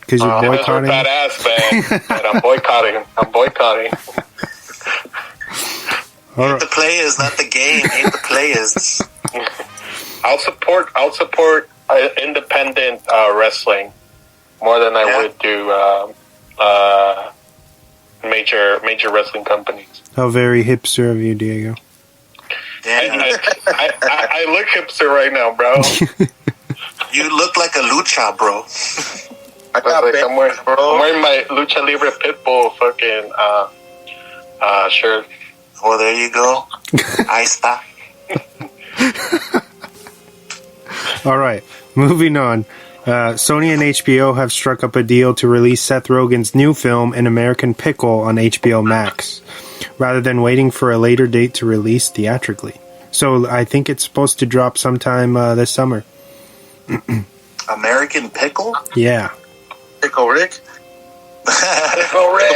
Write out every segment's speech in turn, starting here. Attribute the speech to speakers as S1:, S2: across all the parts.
S1: Because you're boycotting.
S2: Badass, man. And I'm boycotting.
S3: Hate the players, not the game. Hate the players.
S2: I'll support independent wrestling more than I would do major wrestling companies.
S1: How very hipster of you, Diego.
S2: I look hipster right now, bro.
S3: You look like a lucha, bro.
S2: I'm wearing my Lucha Libre Pitbull fucking shirt.
S3: Well, there you go. Ahí está.
S1: All right, moving on. Sony and HBO have struck up a deal to release Seth Rogen's new film, An American Pickle, on HBO Max, rather than waiting for a later date to release theatrically. So I think it's supposed to drop sometime this summer.
S3: American Pickle?
S1: Yeah.
S4: Pickle Rick?
S2: Pickle Rick!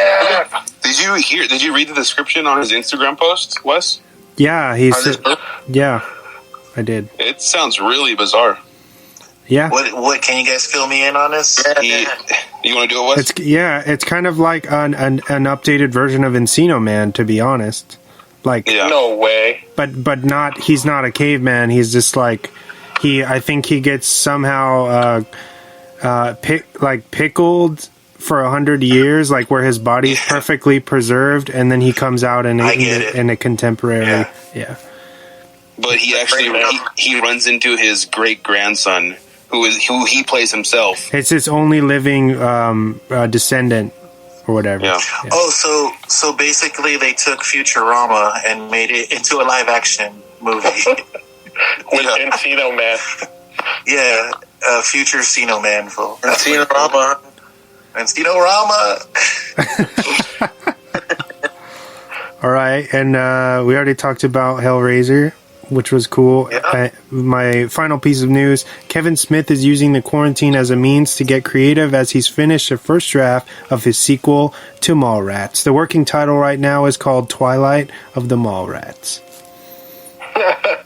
S4: Did you read the description on his Instagram post, Wes?
S1: Yeah, yeah, I did.
S4: It sounds really bizarre.
S1: Yeah.
S3: What can you guys fill me in on this?
S4: You want to do it, Wes?
S1: It's kind of like an updated version of Encino Man, to be honest. Like,
S2: no way.
S1: But not. He's not a caveman. He's just like I think he gets somehow pickled for 100 years, like where his body's perfectly preserved, and then he comes out in a contemporary. Yeah.
S4: But he actually he runs into his great grandson, who he plays himself.
S1: It's his only living descendant, or whatever.
S4: Yeah.
S3: Oh, so basically they took Futurama and made it into a live action movie.
S2: With Encino Man.
S3: Yeah, future Encino Man.
S4: Encino-rama.
S1: All right, and we already talked about Hellraiser, which was cool.
S3: Yeah.
S1: My final piece of news, Kevin Smith is using the quarantine as a means to get creative as he's finished the first draft of his sequel to Mallrats. The working title right now is called Twilight of the Mallrats.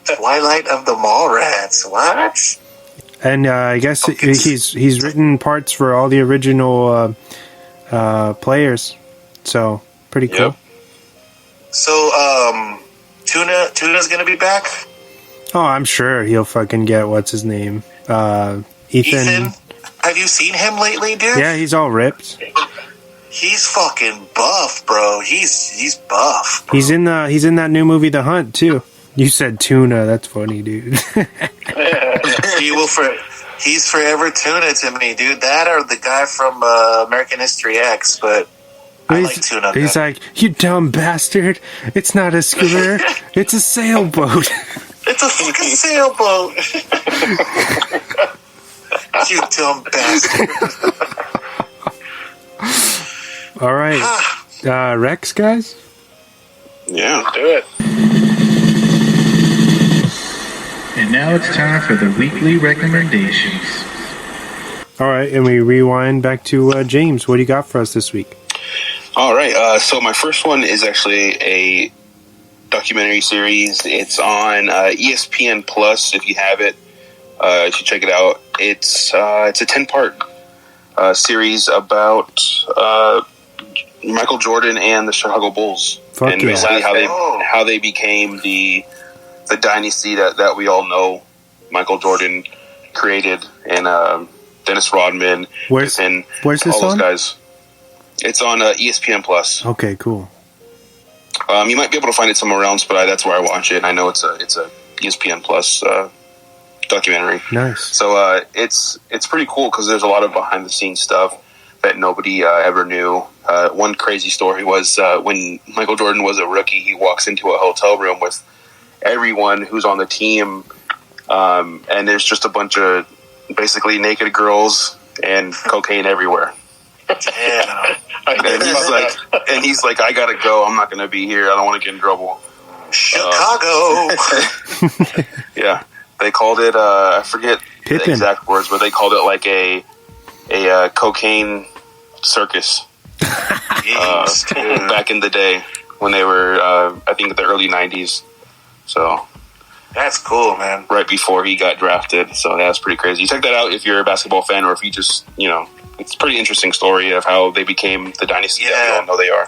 S3: Twilight of the Mallrats. What?
S1: And I guess he's written parts for all the original players. So, pretty cool.
S4: Yep.
S3: So, Tuna's gonna be back?
S1: Oh, I'm sure he'll fucking get, what's his name? Ethan.
S3: Have you seen him lately, dude?
S1: Yeah, he's all ripped.
S3: He's fucking buff, bro. He's buff, bro.
S1: He's in that new movie, The Hunt, too. You said tuna. That's funny, dude.
S3: He's forever Tuna to me, dude. That or the guy from American History X, but I like Tuna.
S1: He's like, you dumb bastard. It's not a scooter. It's a sailboat.
S3: It's a fucking sailboat. You dumb bastard.
S1: All right. Rex, guys?
S4: Yeah.
S2: Do it.
S5: And now it's time for the weekly recommendations.
S1: All right, and we rewind back to James. What do you got for us this week?
S4: All right. So my first one is actually a documentary series. It's on ESPN Plus. If you have it, you should check it out. It's a 10-part series about Michael Jordan and the Chicago Bulls,
S1: Fuck
S4: and
S1: yeah.
S4: basically how they became the dynasty that we all know Michael Jordan created, and Dennis Rodman,
S1: where's
S4: and
S1: this
S4: all those
S1: on?
S4: guys. It's on ESPN Plus.
S1: Okay, cool.
S4: You might be able to find it somewhere else, but that's where I watch it. And I know it's a ESPN Plus documentary.
S1: Nice.
S4: So it's pretty cool because there's a lot of behind the scenes stuff that nobody ever knew. One crazy story was when Michael Jordan was a rookie, he walks into a hotel room with everyone who's on the team, and there's just a bunch of basically naked girls and cocaine everywhere.
S3: Damn.
S4: And he's like, I gotta go. I'm not gonna be here. I don't want to get in trouble.
S3: Chicago.
S4: Yeah, they called it. I forget
S1: Pippin.
S4: the exact words, but they called it like a cocaine circus back in the day when they were, I think, in the early '90s. So
S3: That's cool, man.
S4: Right before he got drafted. So that's pretty crazy. You check that out if you're a basketball fan, or if you just it's a pretty interesting story of how they became the dynasty that we all know they are.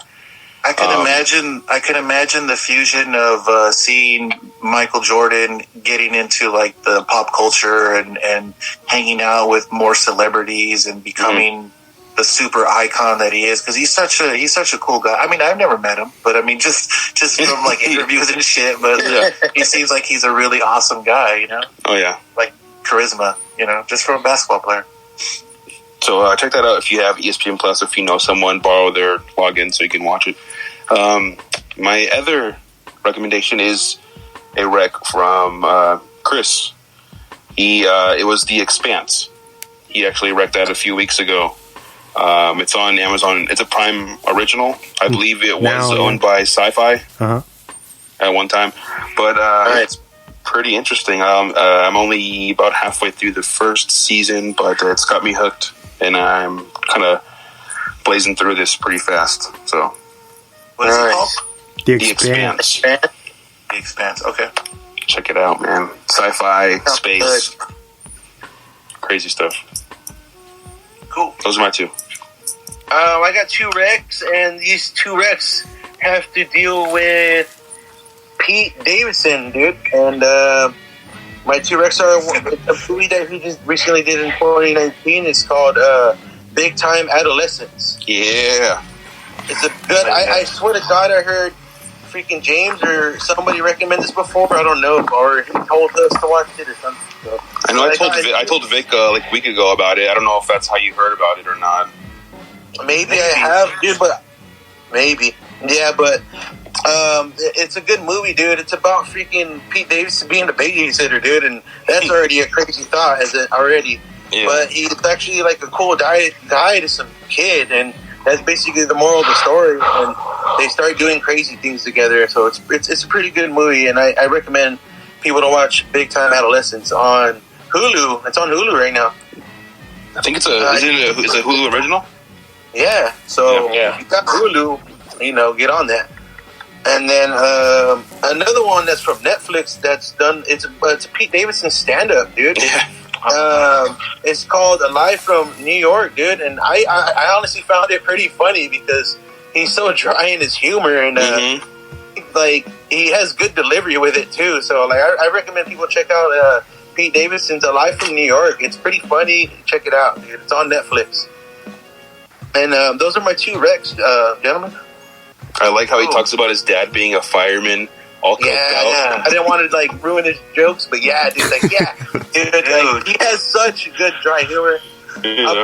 S3: I can imagine the fusion of seeing Michael Jordan getting into like the pop culture and hanging out with more celebrities and becoming the super icon that he is, because he's such a cool guy. I mean, I've never met him, but I mean, just from like interviews and shit. But he seems like he's a really awesome guy, you know.
S4: Oh yeah,
S3: like charisma, you know, just from a basketball player.
S4: So check that out if you have ESPN Plus. If you know someone, borrow their login so you can watch it. My other recommendation is a rec from Chris. It was The Expanse. He actually wrecked that a few weeks ago. It's on Amazon. It's a Prime original. I believe it was owned by Sci-Fi at one time. But it's pretty interesting. I'm only about halfway through the first season, but it's got me hooked, and I'm kind of blazing through this pretty fast. So,
S3: what is it called?
S1: The Expanse.
S3: The Expanse. Okay.
S4: Check it out, man. Sci-fi, space, crazy stuff.
S3: Cool.
S4: Those are my two.
S6: I got two recs, and these two recs have to deal with Pete Davidson, dude. And my two recs are a movie that he just recently did in 2019. It's called Big Time Adolescence.
S4: Yeah.
S6: It's a good. I swear to God, I heard freaking James or somebody recommend this before. I don't know, or he told us to watch it or something. So,
S4: I know. I told Vic like a week ago about it. I don't know if that's how you heard about it or not.
S6: Maybe I have, dude, but maybe. Yeah, but it's a good movie, dude. It's about freaking Pete Davidson being a babysitter, dude, and that's already a crazy thought, is it already? Yeah. But he's actually like a cool guy to some kid, and that's basically the moral of the story. And they start doing crazy things together, so it's a pretty good movie, and I recommend people to watch Big Time Adolescence on Hulu. It's on Hulu right now.
S4: I think it's is it a Hulu original?
S6: Yeah, so if you got Hulu, you know, get on that. And then another one that's from Netflix that's done, it's a Pete Davidson stand-up, dude. Yeah. It's called Alive from New York, dude, and I honestly found it pretty funny because he's so dry in his humor, and like he has good delivery with it too. So like I recommend people check out Pete Davidson's Alive from New York. It's pretty funny. Check it out, dude. It's on Netflix. And those are my two recs, gentlemen.
S4: I like how he talks about his dad being a fireman, all coked out.
S6: Yeah. I didn't want to like ruin his jokes, but yeah, dude, like dude, like, he has such good dry humor.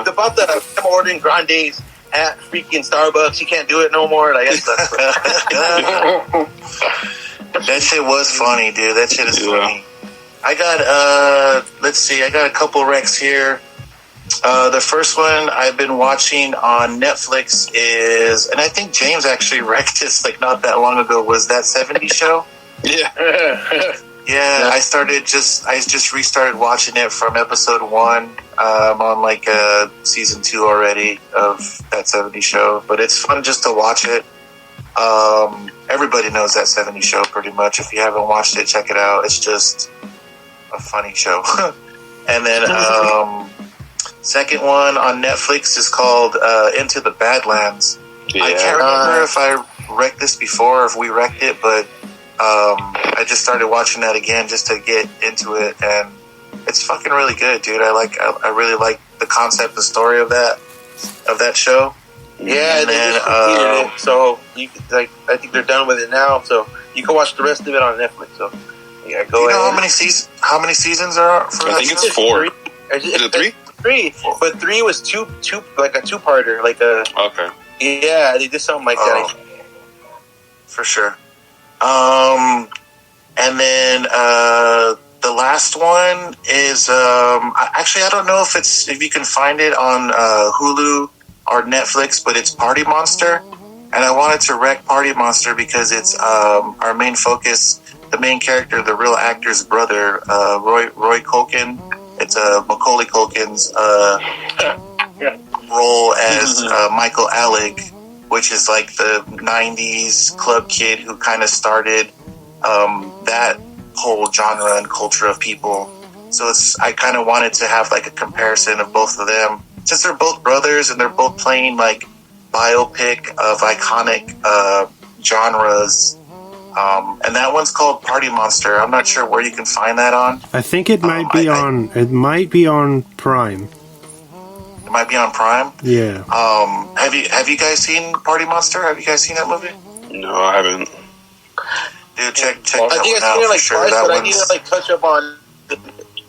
S6: About him ordering grandes at freaking Starbucks, you can't do it no more. Like that
S3: shit was funny, dude. That shit is funny. I got let's see, I got a couple recs here. The first one I've been watching on Netflix is, and I think James actually wrecked this like not that long ago, was that 70s show.
S4: Yeah.
S3: I just restarted watching it from episode 1. I'm on like season 2 already of that 70s show, but it's fun just to watch it. Everybody knows that 70s show pretty much. If you haven't watched it, check it out. It's just a funny show. And then second one on Netflix is called Into the Badlands. Yeah. I can't remember if I wrecked this before or if we wrecked it, but I just started watching that again just to get into it, and it's fucking really good, dude. I really like the concept, the story of that show.
S6: Yeah, and then it, so you like, I think they're done with it now, so you can watch the rest of it on Netflix. So yeah, go ahead.
S3: You know how many seasons are for that?
S4: I think it's 4.
S6: Is
S4: it 3?
S6: 3, but 3 was two like a 2-parter, like a.
S4: Okay.
S6: Yeah, they did something like that.
S3: For sure. And then the last one is actually I don't know if you can find it on Hulu or Netflix, but it's Party Monster, and I wanted to wreck Party Monster because it's our main focus, the main character, the real actor's brother, Roy Culkin. It's Macaulay Culkin's role as Michael Alec, which is like the 90s club kid who kind of started that whole genre and culture of people. So I kind of wanted to have like a comparison of both of them since they're both brothers and they're both playing like biopic of iconic genres. And that one's called Party Monster. I'm not sure where you can find that on.
S1: I think it might be on. It might be on Prime.
S3: It might be on Prime.
S1: Yeah.
S3: Have you guys seen Party Monster? Have you guys seen that movie?
S4: No, I haven't.
S3: Dude, check
S6: I
S3: that
S6: think
S3: one
S6: I've
S3: out
S6: seen it
S3: for
S6: like
S3: sure.
S6: twice,
S3: That
S6: but I need
S3: one's
S6: to like touch up on.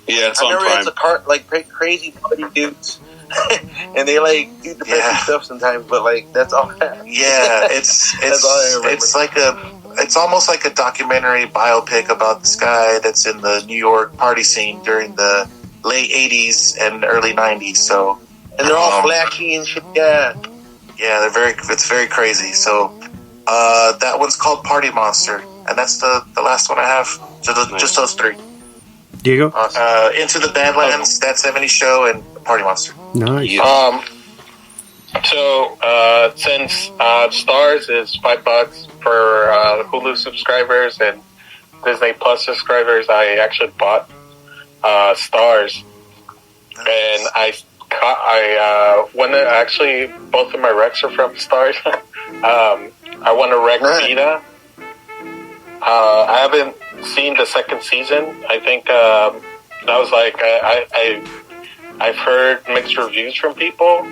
S4: Yeah, it's
S6: I
S4: on
S6: remember
S4: Prime.
S6: it's like crazy party dudes, and they like do depressing stuff sometimes. But like that's all.
S3: yeah, it's almost like a documentary biopic about this guy that's in the New York party scene during the late '80s and early '90s. So,
S6: and they're all flashy and shit. Yeah,
S3: it's very crazy. So, that one's called Party Monster, and that's the last one I have. So just those three.
S1: Diego?
S3: Into the Badlands, That 70s Show, and Party Monster.
S1: Nice.
S2: So since Stars is $5 for Hulu subscribers and Disney Plus subscribers, I actually bought Stars, and I want to actually both of my recs are from Stars. I want to rec Vita. I haven't seen the second season. I think that was like I've heard mixed reviews from people,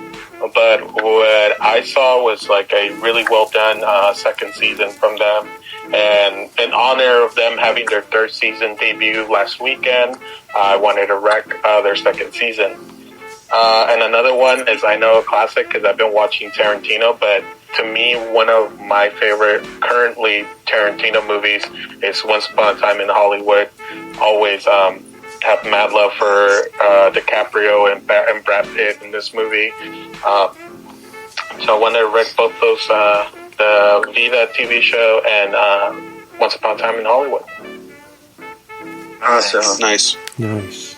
S2: but what I saw was like a really well done second season from them, and in honor of them having their third season debut last weekend, I wanted to rec their second season. And another one is, I know a classic because I've been watching Tarantino, but to me, one of my favorite currently Tarantino movies is Once Upon a Time in Hollywood. Always have mad love for DiCaprio and Brad Pitt in this movie. So I want to rec both those, the Vida TV show and Once Upon a Time in Hollywood.
S6: awesome.
S4: Nice.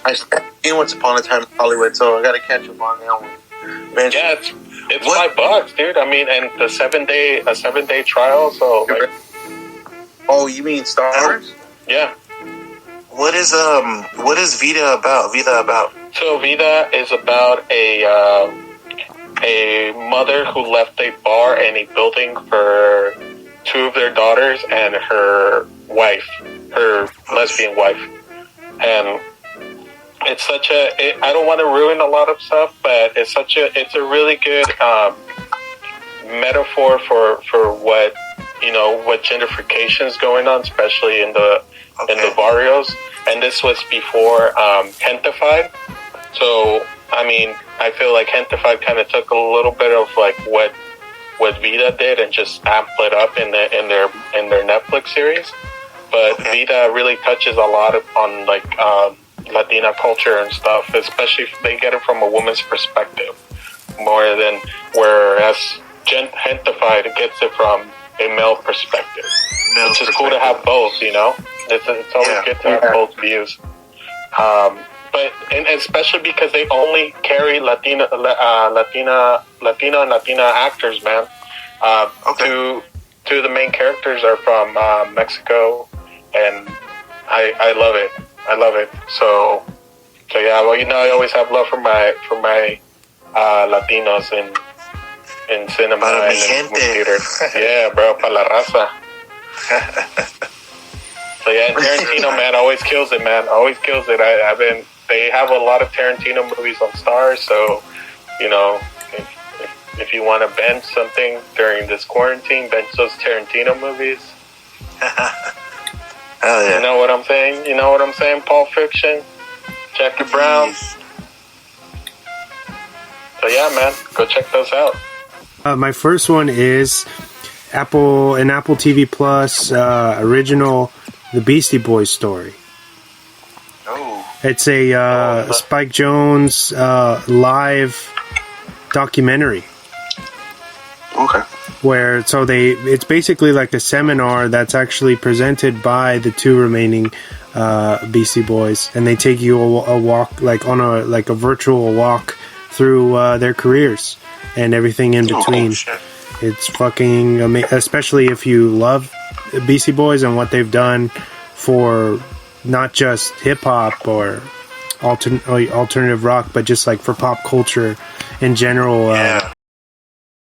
S6: I seen Once Upon a Time in Hollywood, so I got to catch up on that one. Man,
S2: Yeah, it's $5, dude. I mean, and the 7-day trial. So like,
S6: oh, you mean Stars?
S2: yeah.
S3: What is Vida about?
S2: So Vida is about a mother who left a bar and a building for two of their daughters and her wife, her lesbian wife, and it's such a. I don't want to ruin a lot of stuff, but it's a really good metaphor for what what gentrification is going on, especially in the barrios. And this was before Gentrified. So I mean, I feel like Gentrified kind of took a little bit of like what Vida did and just amped it up in their Netflix series. But Vida really touches a lot on like Latina culture and stuff, especially if they get it from a woman's perspective more than whereas Gentrified gets it from a male perspective. It's just cool to have both, It's always good to have both views. But and especially because they only carry Latina and Latina actors, man. Two of the main characters are from Mexico, and I love it. I love it. So yeah. Well, I always have love for my Latinos in cinema and in theater. Yeah, bro, pa la raza. So yeah, Tarantino, man, always kills it, man. Always kills it. They have a lot of Tarantino movies on Stars, so if you want to bench something during this quarantine, bench those Tarantino movies.
S3: Hell yeah.
S2: You know what I'm saying? Pulp Fiction, Jackie Brown. So yeah, man, go check those out.
S1: My first one is Apple TV Plus original The Beastie Boys story.
S3: Oh.
S1: It's a Spike Jonze live documentary.
S4: Okay.
S1: It's basically like a seminar that's actually presented by the two remaining Beastie Boys, and they take you a walk, like on a virtual walk through their careers and everything in between. It's fucking amazing, especially if you love Beastie Boys and what they've done for not just hip hop or alternative rock, but just like for pop culture in general.